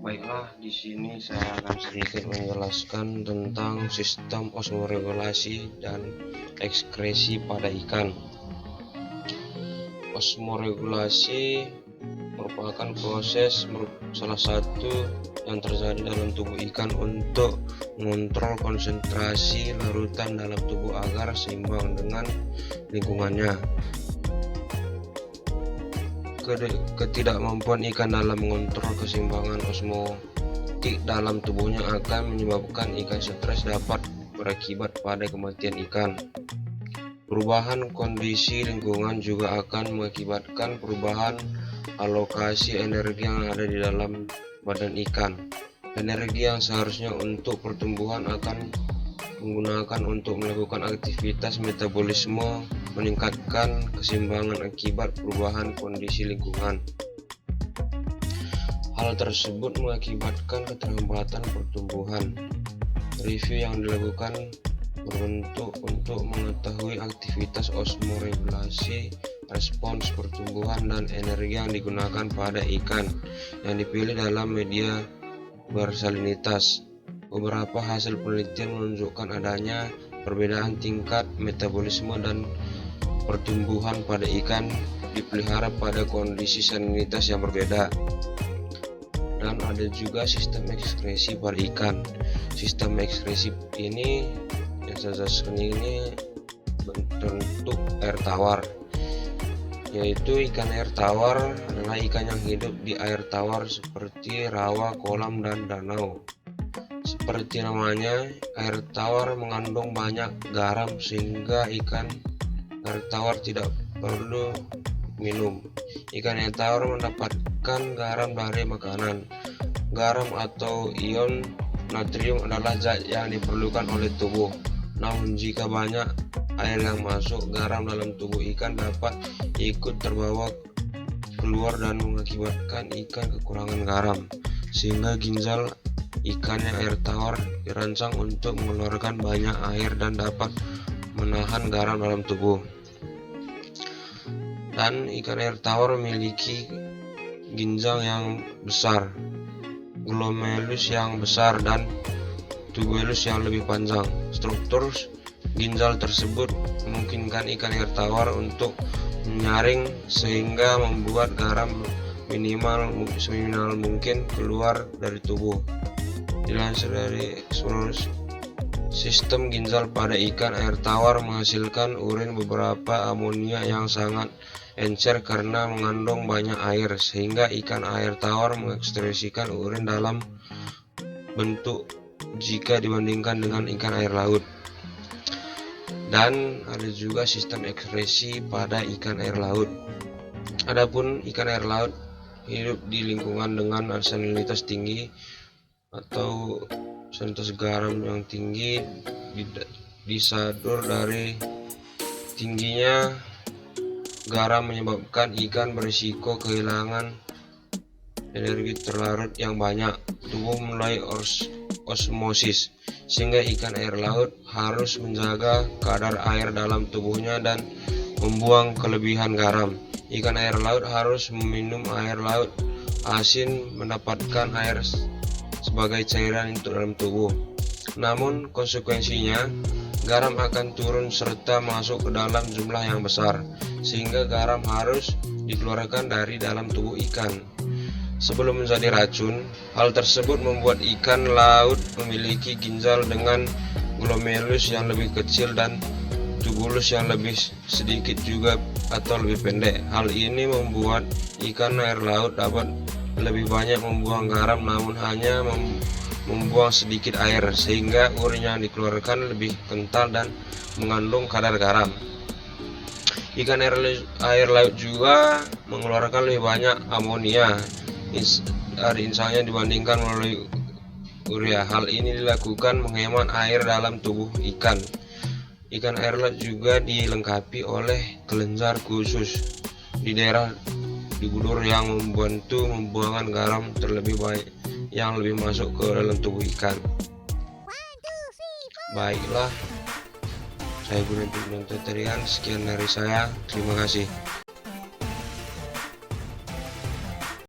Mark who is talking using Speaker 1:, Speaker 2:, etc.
Speaker 1: Baiklah, di sini saya akan sedikit menjelaskan tentang sistem osmoregulasi dan ekskresi pada ikan. Osmoregulasi merupakan proses salah satu yang terjadi dalam tubuh ikan untuk mengontrol konsentrasi larutan dalam tubuh agar seimbang dengan lingkungannya. Ketidakmampuan ikan dalam mengontrol keseimbangan osmotik dalam tubuhnya akan menyebabkan ikan stres, dapat berakibat pada kematian ikan. Perubahan kondisi lingkungan juga akan mengakibatkan perubahan alokasi energi yang ada di dalam badan ikan. Energi yang seharusnya untuk pertumbuhan akan menggunakan untuk melakukan aktivitas metabolisme, meningkatkan keseimbangan akibat perubahan kondisi lingkungan. Hal tersebut mengakibatkan keterlambatan pertumbuhan. Review yang dilakukan berbentuk untuk mengetahui aktivitas osmoregulasi, respons pertumbuhan, dan energi yang digunakan pada ikan yang dipilih dalam media bersalinitas. Beberapa hasil penelitian menunjukkan adanya perbedaan tingkat metabolisme dan pertumbuhan pada ikan dipelihara pada kondisi salinitas yang berbeda. Dan ada juga sistem ekskresi pada ikan. Sistem ekskresi ini yang saya jelaskan ini berbentuk air tawar, yaitu ikan air tawar adalah ikan yang hidup di air tawar seperti rawa, kolam, dan danau. Seperti namanya, air tawar mengandung banyak garam sehingga ikan air tawar tidak perlu minum. Ikan air tawar mendapatkan garam dari makanan. Garam atau ion natrium adalah zat yang diperlukan oleh tubuh. Namun jika banyak air yang masuk, garam dalam tubuh ikan dapat ikut terbawa keluar dan mengakibatkan ikan kekurangan garam, sehingga ginjal ikan yang air tawar dirancang untuk mengeluarkan banyak air dan dapat menahan garam dalam tubuh. Dan ikan air tawar memiliki ginjal yang besar, glomerulus yang besar, dan tubulus yang lebih panjang. Struktur ginjal tersebut memungkinkan ikan air tawar untuk menyaring sehingga membuat garam seminimal mungkin keluar dari tubuh. Dilansir dari Explorers, sistem ginjal pada ikan air tawar menghasilkan urin beberapa amonia yang sangat encer karena mengandung banyak air, sehingga ikan air tawar mengekskresikan urin dalam bentuk jika dibandingkan dengan ikan air laut. Dan ada juga sistem ekskresi pada ikan air laut. Adapun ikan air laut hidup di lingkungan dengan salinitas tinggi atau salinitas garam yang tinggi, disadur dari tingginya garam menyebabkan ikan berisiko kehilangan energi terlarut yang banyak. Tubuh mulai osmosis, sehingga ikan air laut harus menjaga kadar air dalam tubuhnya dan membuang kelebihan garam. Ikan air laut harus meminum air laut asin mendapatkan air sebagai cairan untuk dalam tubuh. Namun konsekuensinya, garam akan turun serta masuk ke dalam jumlah yang besar, sehingga garam harus dikeluarkan dari dalam tubuh ikan sebelum menjadi racun. Hal tersebut membuat ikan laut memiliki ginjal dengan glomerulus yang lebih kecil dan tubulus yang lebih sedikit juga atau lebih pendek. Hal ini membuat ikan air laut dapat lebih banyak membuang garam namun hanya membuang sedikit air, sehingga urin yang dikeluarkan lebih kental dan mengandung kadar garam. Ikan air laut juga mengeluarkan lebih banyak amonia dari insangnya dibandingkan melalui urea. Hal ini dilakukan menghemat air dalam tubuh ikan. Ikan air laut juga dilengkapi oleh kelenjar khusus di daerah dibulur yang membantu membuangkan garam terlebih baik yang lebih masuk ke dalam tubuh ikan. Baiklah, saya Guntur Terian, sekian dari saya, terima kasih.